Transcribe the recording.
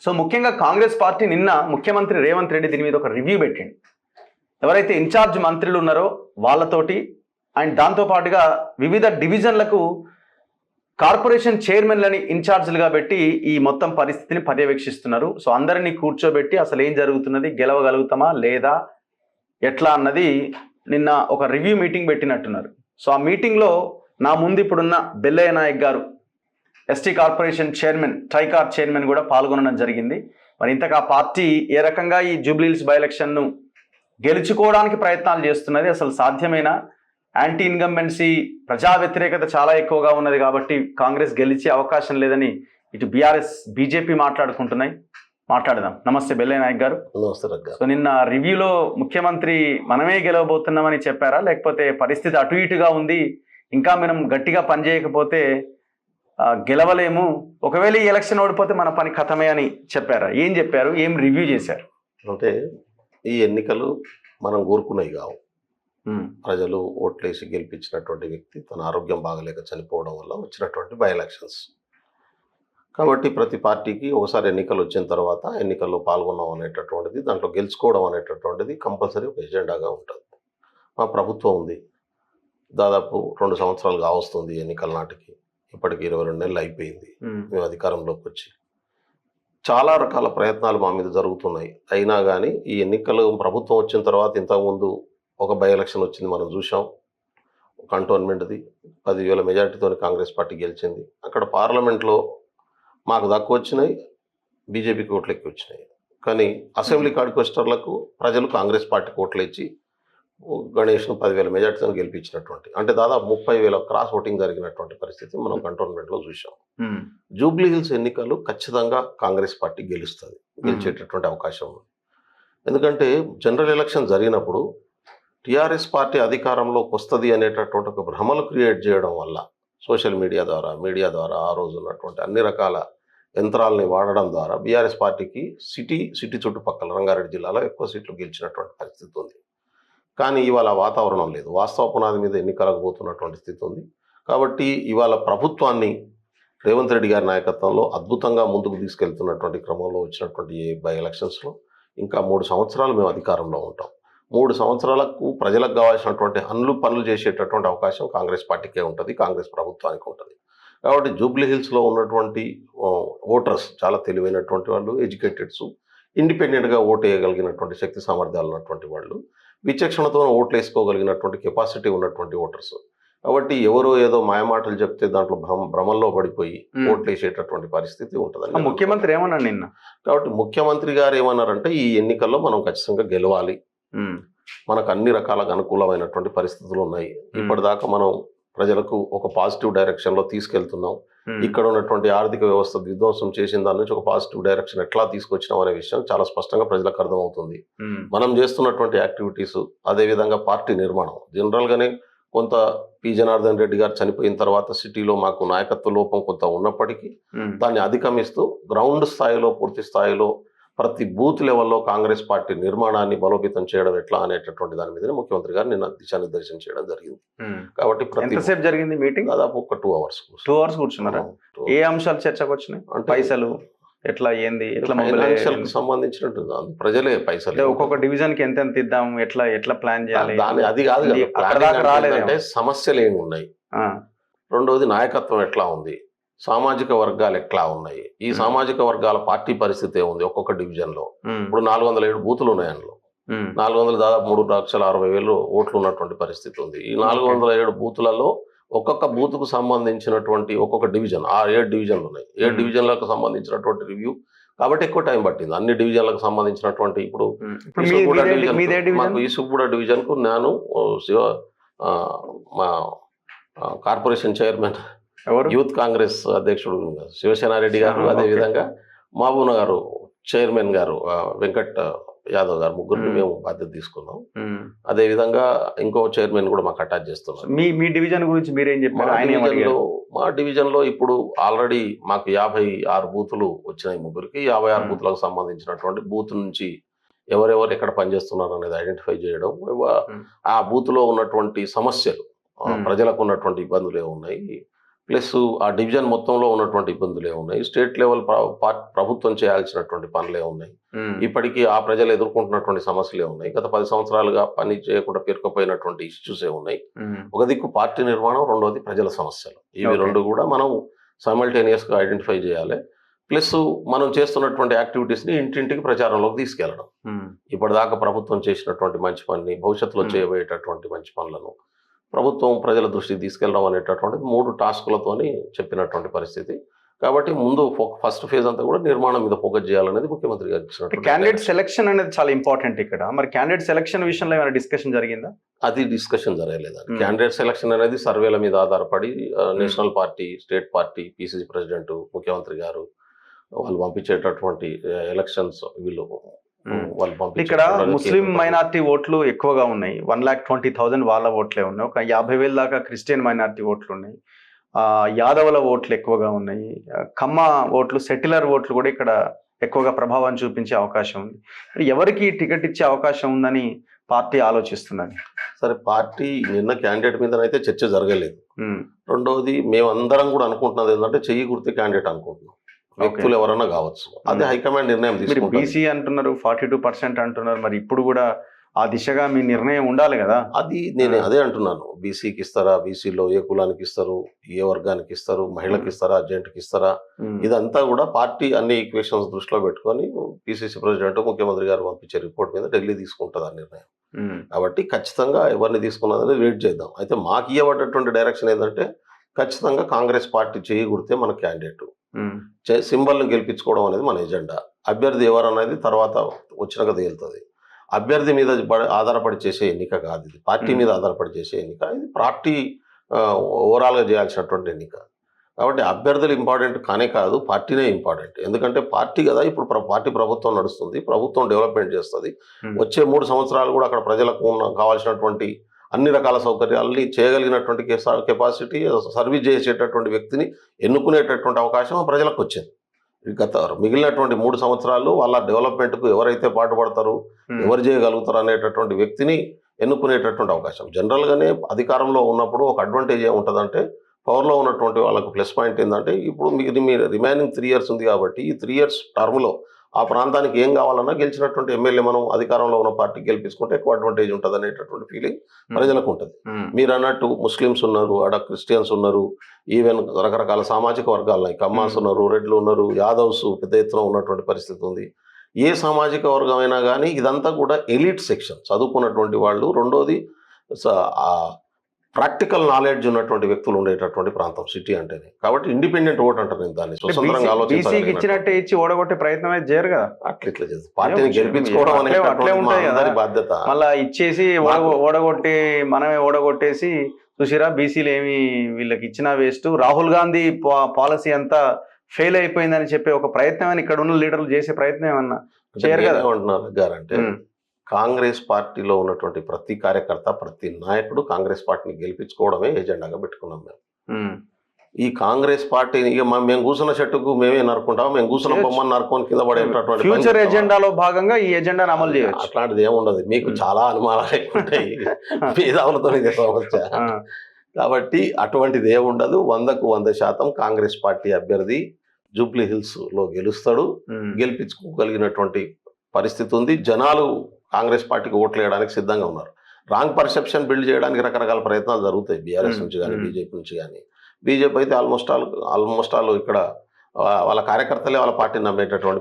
So ముఖ్యంగా Congress party నిన్న ముఖ్యమంత్రి రేవంత్ రెడ్డి దీని మీద ఒక రివ్యూ పెట్టింది. ఎవరైతే ఇన్ఛార్జ్ మంత్రులు ఉన్నారో వాళ్ళతోటి అండ్ దాంతోపాటుగా వివిధ డివిజన్లకు కార్పొరేషన్ చైర్మన్లని ఇన్ఛార్జ్లుగా పెట్టి ఈ మొత్తం పరిస్థితిని పర్యవేక్షిస్తున్నారు. సో అందరినీ కూర్చోబెట్టి అసలు ఏం జరుగుతున్నది, గెలవగలుగుతామా లేదా ఎట్లా అన్నది నిన్న ఒక రివ్యూ మీటింగ్ పెట్టినట్టున్నారు. సో ఆ మీటింగ్లో నా ముందు ఇప్పుడున్న బెల్లయ్య నాయక్ గారు ST corporation chairman, TRICOR chairman కూడా పాల్గొనడం జరిగింది. మరి ఇంతగా పార్టీ ఏ రకంగా ఈ జూబ్లీహిల్స్ బై ఎలక్షన్ను గెలుచుకోవడానికి ప్రయత్నాలు చేస్తున్నది, అసలు సాధ్యమేనా? యాంటీ ఇన్కంబెన్సీ ప్రజా వ్యతిరేకత చాలా ఎక్కువగా ఉన్నది కాబట్టి కాంగ్రెస్ గెలిచే అవకాశం లేదని ఇటు బీఆర్ఎస్ బీజేపీ మాట్లాడుకుంటున్నాయి. మాట్లాడదాం. నమస్తే బెల్లయ్య నాయక్ గారు. సో నిన్న రివ్యూలో ముఖ్యమంత్రి మనమే గెలవబోతున్నామని చెప్పారా, లేకపోతే పరిస్థితి అటు ఇటుగా ఉంది, ఇంకా మనం గట్టిగా పనిచేయకపోతే గెలవలేము, ఒకవేళ ఈ ఎలక్షన్ ఓడిపోతే మన పని ఖతమే అని చెప్పారా? ఏం చెప్పారు, ఏం రివ్యూ చేశారు? అంటే ఈ ఎన్నికలు మనం కోరుకునేవి కావు. ప్రజలు ఓట్లేసి గెలిపించినటువంటి వ్యక్తి తన ఆరోగ్యం బాగలేక చనిపోవడం వల్ల వచ్చినటువంటి బై ఎలక్షన్స్. కాబట్టి ప్రతి పార్టీకి ఒకసారి ఎన్నికలు వచ్చిన తర్వాత ఎన్నికల్లో పాల్గొన్నాం అనేటటువంటిది, దాంట్లో గెలుచుకోవడం అనేటటువంటిది కంపల్సరీ ఒక ఎజెండాగా ఉంటుంది. మా ప్రభుత్వం ఉంది, దాదాపు 2 సంవత్సరాలు కావస్తుంది ఎన్నికల నాటికి. ఇప్పటికి 22 నెలలు అయిపోయింది మేము అధికారంలోకి వచ్చి. చాలా రకాల ప్రయత్నాలు మా మీద జరుగుతున్నాయి. అయినా కానీ ఈ ఎన్నికలు ప్రభుత్వం వచ్చిన తర్వాత ఇంతకుముందు ఒక బై ఎలక్షన్ వచ్చింది, మనం చూసాం. కంటోన్మెంట్ది 10,000 మెజార్టీతో కాంగ్రెస్ పార్టీ గెలిచింది. అక్కడ పార్లమెంట్లో మాకు తక్కువ వచ్చినాయి, బీజేపీకి ఓట్లు ఎక్కువ వచ్చినాయి. కానీ అసెంబ్లీ కాడికొస్టర్లకు ప్రజలు కాంగ్రెస్ పార్టీకి ఓట్లు ఇచ్చి గణేష్ను 10,000 మెజార్టీతో గెలిపించినటువంటి, అంటే దాదాపు 30,000 క్రాస్ ఓటింగ్ జరిగినటువంటి పరిస్థితి మనం కంటోన్మెంట్లో చూసాం. జూబ్లీహిల్స్ ఎన్నికలు ఖచ్చితంగా కాంగ్రెస్ పార్టీ గెలుస్తుంది, గెలిచేటటువంటి అవకాశం ఉంది. ఎందుకంటే జనరల్ ఎలక్షన్ జరిగినప్పుడు టీఆర్ఎస్ పార్టీ అధికారంలోకి వస్తుంది అనేటటువంటి ఒక భ్రమలు క్రియేట్ చేయడం వల్ల సోషల్ మీడియా ద్వారా ఆ రోజు ఉన్నటువంటి అన్ని రకాల యంత్రాలని వాడడం ద్వారా బీఆర్ఎస్ పార్టీకి సిటీ చుట్టుపక్కల రంగారెడ్డి జిల్లాలో ఎక్కువ సీట్లు గెలిచినటువంటి పరిస్థితి ఉంది. కానీ ఇవాళ వాతావరణం లేదు, వాస్తవ పునాది మీద ఎన్నికలకు పోతున్నటువంటి స్థితి ఉంది. కాబట్టి ఇవాళ ప్రభుత్వాన్ని రేవంత్ రెడ్డి గారి నాయకత్వంలో అద్భుతంగా ముందుకు తీసుకెళ్తున్నటువంటి క్రమంలో వచ్చినటువంటి బై ఎలక్షన్స్లో ఇంకా 3 సంవత్సరాలు మేము అధికారంలో ఉంటాం. 3 సంవత్సరాలకు ప్రజలకు కావాల్సినటువంటి పనులు చేసేటటువంటి అవకాశం కాంగ్రెస్ పార్టీకే ఉంటుంది, కాంగ్రెస్ ప్రభుత్వానికి ఉంటుంది. కాబట్టి జూబ్లీహిల్స్లో ఉన్నటువంటి ఓటర్స్ చాలా తెలివైనటువంటి వాళ్ళు, ఎడ్యుకేటెడ్స్, ఇండిపెండెంట్గా ఓటు వేయగలిగినటువంటి శక్తి సామర్థ్యాలు ఉన్నటువంటి వాళ్ళు, విచక్షణతో ఓట్లు వేసుకోగలిగినటువంటి కెపాసిటీ ఉన్నటువంటి ఓటర్స్. కాబట్టి ఎవరో ఏదో మాయమాటలు చెప్తే దాంట్లో భ్రమంలో పడిపోయి ఓట్లు వేసేటటువంటి పరిస్థితి ఉంటుంది. ముఖ్యమంత్రి ఏమన్నా నిన్న, కాబట్టి ముఖ్యమంత్రి గారు ఏమన్నారంటే ఈ ఎన్నికల్లో మనం ఖచ్చితంగా గెలవాలి, మనకు అన్ని రకాలుగా అనుకూలమైనటువంటి పరిస్థితులు ఉన్నాయి, ఇప్పటిదాకా మనం ప్రజలకు ఒక పాజిటివ్ డైరెక్షన్లో తీసుకెళ్తున్నాం, ఇక్కడ ఉన్నటువంటి ఆర్థిక వ్యవస్థ విధ్వంసం చేసిన దాని నుంచి ఒక పాజిటివ్ డైరెక్షన్ ఎట్లా తీసుకొచ్చినాం అనే విషయం చాలా స్పష్టంగా ప్రజలకు అర్థమవుతుంది. మనం చేస్తున్నటువంటి యాక్టివిటీస్, అదేవిధంగా పార్టీ నిర్మాణం. జనరల్గానే కొంత పి జనార్దన్ రెడ్డి గారు చనిపోయిన తర్వాత సిటీలో మాకు నాయకత్వ లోపం కొంత ఉన్నప్పటికీ దాన్ని అధిగమిస్తూ గ్రౌండ్ స్థాయిలో, పూర్తి స్థాయిలో ప్రతి బూత్ లెవెల్లో కాంగ్రెస్ పార్టీ నిర్మాణాన్ని బలోపేతం చేయడం ఎట్లా అనేటటువంటి దాని మీదనే ముఖ్యమంత్రి గారు నిన్న దిశానిర్దేశం చేయడం జరిగింది. కాబట్టి ఎంతసేపు జరిగింది మీటింగ్? దాదాపు ఒక 2 అవర్స్. 2 అవర్స్ కూర్చున్నారా? ఏ అంశాలు చర్చకు వచ్చినాయి? అంటే పైసలు ఎట్లా, ఏంది, ఎట్లా ఫైనాన్షియల్కి సంబంధించినట్టు ప్రజలే పైసలు, ఒక్కొక్క డివిజన్ కి ఎంత ఇద్దాం, ఎట్లా ప్లాన్ చేయాలి, అది కాదు. అంటే సమస్యలు ఏమి ఉన్నాయి, రెండవది నాయకత్వం ఎట్లా ఉంది, సామాజిక వర్గాలు ఎట్లా ఉన్నాయి, ఈ సామాజిక వర్గాల పార్టీ పరిస్థితి ఉంది. ఒక్కొక్క డివిజన్లో ఇప్పుడు 407 బూతులు ఉన్నాయి, అందులో 400 దాదాపు 3,60,000 ఓట్లు ఉన్నటువంటి పరిస్థితి ఉంది. ఈ 407 బూతులలో ఒక్కొక్క బూత్కు సంబంధించినటువంటి ఒక్కొక్క డివిజన్, 7 డివిజన్లు ఉన్నాయి, 7 డివిజన్లకు సంబంధించినటువంటి రివ్యూ. కాబట్టి ఎక్కువ టైం పట్టింది అన్ని డివిజన్లకు సంబంధించినటువంటి. ఇప్పుడు మాకు ఈసుగూడ డివిజన్కు నేను మా కార్పొరేషన్ చైర్మన్, యూత్ కాంగ్రెస్ అధ్యక్షుడు శివసేనారెడ్డి గారు, అదేవిధంగా మహబూబ్ నగర్ చైర్మన్ గారు వెంకట్ యాదవ్ గారు, ముగ్గురిని మేము బాధ్యత తీసుకున్నాం. అదేవిధంగా ఇంకో చైర్మన్ కూడా మాకు అటాచ్ చేస్తున్నాం. మీ డివిజన్ గురించి మీరేం చెప్పారు? మా డివిజన్లో ఇప్పుడు ఆల్రెడీ మాకు 56 బూతులు వచ్చినాయి, ముగ్గురికి 56 బూతులకు సంబంధించినటువంటి బూత్ నుంచి ఎవరెవరు ఎక్కడ పనిచేస్తున్నారు అనేది ఐడెంటిఫై చేయడం, ఆ బూత్లో ఉన్నటువంటి సమస్యలు, ప్రజలకు ఉన్నటువంటి ఇబ్బందులు ఏమున్నాయి, ప్లస్ ఆ డివిజన్ మొత్తంలో ఉన్నటువంటి ఇబ్బందులు ఏమున్నాయి, స్టేట్ లెవెల్ ప్రభుత్వం చేయాల్సినటువంటి పనులే ఉన్నాయి, ఇప్పటికీ ఆ ప్రజలు ఎదుర్కొంటున్నటువంటి సమస్యలే ఉన్నాయి, గత 10 సంవత్సరాలుగా పని చేయకుండా పేరుకుపోయినటువంటి ఇష్యూసే ఉన్నాయి. ఒక దిక్కు పార్టీ నిర్మాణం, రెండోది ప్రజల సమస్యలు. ఇవి రెండు కూడా మనం సైమల్టేనియస్గా ఐడెంటిఫై చేయాలి. ప్లస్ మనం చేస్తున్నటువంటి యాక్టివిటీస్ని ఇంటింటికి ప్రచారంలోకి తీసుకెళ్ళడం. ఇప్పటిదాకా ప్రభుత్వం చేసినటువంటి మంచి పనిని, భవిష్యత్తులో చేయబోయేటటువంటి మంచి పనులను ప్రభుత్వం ప్రజల దృష్టికి తీసుకెళ్ళడం అనేటటువంటిది 3 టాస్కులతోని చెప్పినటువంటి పరిస్థితి. కాబట్టి ముందు ఫస్ట్ ఫేజ్ అంతా కూడా నిర్మాణం మీద ఫోకస్ చేయాలనేది ముఖ్యమంత్రి గారు ఇచ్చినటువంటి క్యాండిడేట్ సెలక్షన్ అనేది చాలా ఇంపార్టెంట్ ఇక్కడ. మరి క్యాండిడేట్ సెలక్షన్ విషయంలో ఏమైనా డిస్కషన్ జరిగిందా? అది డిస్కషన్ జరగలేదండి. క్యాండిడేట్ సెలక్షన్ అనేది సర్వేల మీద ఆధారపడి national party, state party, PCC president, ముఖ్యమంత్రి గారు వాళ్ళు పంపించేటటువంటి ఎలక్షన్స్ వీళ్ళు ఇక్కడ ముస్లిం మైనారిటీ ఓట్లు ఎక్కువగా ఉన్నాయి. 1,20,000 వాళ్ళ ఓట్లే ఉన్నాయి. ఒక 50,000 దాకా క్రిస్టియన్ మైనారిటీ ఓట్లు ఉన్నాయి. యాదవుల ఓట్లు ఎక్కువగా ఉన్నాయి. కమ్మ ఓట్లు, సెటిలర్ ఓట్లు కూడా ఇక్కడ ఎక్కువగా ప్రభావం చూపించే అవకాశం ఉంది. ఎవరికి టికెట్ ఇచ్చే అవకాశం ఉందని పార్టీ ఆలోచిస్తున్నది? సరే, పార్టీ నిన్న క్యాండిడేట్ మీద అయితే చర్చ జరగలేదు. రెండవది మేమందరం కూడా అనుకుంటున్నది ఏంటంటే చెయ్యి గుర్తు క్యాండిడేట్ అనుకుంటున్నాం. వ్యక్తులు ఎవరన్నా కావచ్చు, అది హైకమాండ్ నిర్ణయం తీసుకుంటారు. బీసీ అంటున్నారు, 42% అంటున్నారు. మరి ఇప్పుడు కూడా ఆ దిశగా మీ నిర్ణయం ఉండాలి కదా? అది నేను అదే అంటున్నాను. బీసీకి ఇస్తారా, బీసీలో ఏ కులానికి ఇస్తారు, ఏ వర్గానికి ఇస్తారు, మహిళకి ఇస్తారా, అర్జెంట్కి ఇస్తారా, ఇదంతా కూడా పార్టీ అన్ని ఈక్వేషన్స్ దృష్టిలో పెట్టుకొని పిసిసి ప్రెసిడెంట్, ముఖ్యమంత్రి గారు పంపించే రిపోర్ట్ మీద ఢిల్లీ తీసుకుంటుంది ఆ నిర్ణయం. కాబట్టి ఖచ్చితంగా ఎవరిని తీసుకున్నదని వెయిట్ చేద్దాం. అయితే మాకు ఇవ్వబడ్డటువంటి డైరెక్షన్ ఏంటంటే ఖచ్చితంగా కాంగ్రెస్ పార్టీ చేయి గుర్తే మన క్యాండిడేట్, సింబల్ను గెలిపించుకోవడం అనేది మన ఎజెండా. అభ్యర్థి ఎవరనేది తర్వాత వచ్చినాక తేలుతుంది. అభ్యర్థి మీద ఆధారపడి చేసే ఎన్నిక కాదు ఇది, పార్టీ మీద ఆధారపడి చేసే ఎన్నిక. ఇది పార్టీ ఓవరాల్గా చేయాల్సినటువంటి ఎన్నిక. కాబట్టి అభ్యర్థులు ఇంపార్టెంట్ కానే కాదు, పార్టీనే ఇంపార్టెంట్. ఎందుకంటే పార్టీ కదా ఇప్పుడు పార్టీ ప్రభుత్వం నడుస్తుంది, ప్రభుత్వం డెవలప్మెంట్ చేస్తుంది. వచ్చే 3 సంవత్సరాలు కూడా అక్కడ ప్రజలకు కావాల్సినటువంటి అన్ని రకాల సౌకర్యాలని చేయగలిగినటువంటి కెపాసిటీ, సర్వీస్ చేసేటటువంటి వ్యక్తిని ఎన్నుకునేటటువంటి అవకాశం ప్రజలకు వచ్చింది. మిగిలినటువంటి 3 సంవత్సరాలు వాళ్ళ డెవలప్మెంట్కు ఎవరైతే పాటుపడతారు, ఎవరు చేయగలుగుతారు అనేటటువంటి వ్యక్తిని ఎన్నుకునేటటువంటి అవకాశం. జనరల్గానే అధికారంలో ఉన్నప్పుడు ఒక అడ్వాంటేజ్ ఏముంటుందంటే, పవర్లో ఉన్నటువంటి వాళ్ళకు ప్లస్ పాయింట్ ఏంటంటే, ఇప్పుడు మీరు రిమైనింగ్ 3 years ఉంది కాబట్టి ఈ 3 years టర్మ్లో ఆ ప్రాంతానికి ఏం కావాలన్నా గెలిచినటువంటి ఎమ్మెల్యే మనం అధికారంలో ఉన్న పార్టీకి గెలిపించుకుంటే ఎక్కువ అడ్వాంటేజ్ ఉంటుంది అనేటటువంటి ఫీలింగ్ ప్రజలకు ఉంటుంది. మీరు అన్నట్టు ముస్లిమ్స్ ఉన్నారు, ఆడ క్రిస్టియన్స్ ఉన్నారు, ఈవెన్ రకరకాల సామాజిక వర్గాలు ఉన్నాయి. కమ్మాస్ ఉన్నారు, రెడ్లు ఉన్నారు, యాదవ్స్ పెద్ద ఎత్తున ఉన్నటువంటి పరిస్థితి ఉంది. ఏ సామాజిక వర్గం అయినా కానీ ఇదంతా కూడా ఎలిట్ సెక్షన్, చదువుకున్నటువంటి వాళ్ళు. రెండోది ప్రాక్టికల్ నాలెడ్జ్ ఉన్నటువంటి వ్యక్తులు ఉండేటటువంటి ప్రాంతం సిటీ అంటేనే. కాబట్టి ఇండిపెండెంట్ ఓట్ అంటారు. నేను దాన్ని స్వతంత్రంగా ఆలోచించి ఇచ్చినట్టే ఇచ్చి ఓడగొట్టే ప్రయత్నం అయితే చేయరు కదా. ఇట్లా చేస్తారు. పార్టీని గెలిపించుకోవడం అనేది బాధ్యత. మళ్ళీ ఇచ్చేసి ఓడగొట్టి మనమే ఓడగొట్టేసి చూసిరా బీసీలు ఏమి వీళ్ళకి ఇచ్చిన వేస్ట్, రాహుల్ గాంధీ పాలసీ అంతా ఫెయిల్ అయిపోయిందని చెప్పే ఒక ప్రయత్నం ఇక్కడ ఉన్న లీడర్లు చేసే ప్రయత్నం ఏమన్నా చేయరు కదా అంటున్నారు గారంటే. కాంగ్రెస్ పార్టీలో ఉన్నటువంటి ప్రతి కార్యకర్త, ప్రతి నాయకుడు కాంగ్రెస్ పార్టీని గెలిపించుకోవడమే ఎజెండాగా పెట్టుకున్నాం మేము. ఈ కాంగ్రెస్ పార్టీని ఇక మేము కూర్చున్న చెట్టుకు మేమే నరుకుంటాం, మేము కూర్చున్న బొమ్మను నరుకొని కింద పడేటటువంటి ఫ్యూచర్ ఎజెండాలో భాగంగా ఈ ఎజెండాను అమలు చేయవచ్చు. అట్లాంటిది ఏముండదు. మీకు చాలా అనుమానాలు ఎక్కుంటాయి మేధావులతో ఇదే సమస్య. కాబట్టి అటువంటిది ఏముండదు. 100% కాంగ్రెస్ పార్టీ అభ్యర్థి జూబ్లీ హిల్స్ లో గెలుస్తాడు, గెలిపించుకోగలిగినటువంటి పరిస్థితి ఉంది. జనాలు కాంగ్రెస్ పార్టీకి ఓట్లు వేయడానికి సిద్ధంగా ఉన్నారు. రాంగ్ పర్సెప్షన్ బిల్డ్ చేయడానికి రకరకాల ప్రయత్నాలు జరుగుతాయి, బీఆర్ఎస్ నుంచి కానీ బీజేపీ నుంచి కానీ. బీజేపీ అయితే ఆల్మోస్ట్ ఆల్ ఇక్కడ వాళ్ళ కార్యకర్తలే వాళ్ళ పార్టీని నమ్మేటటువంటి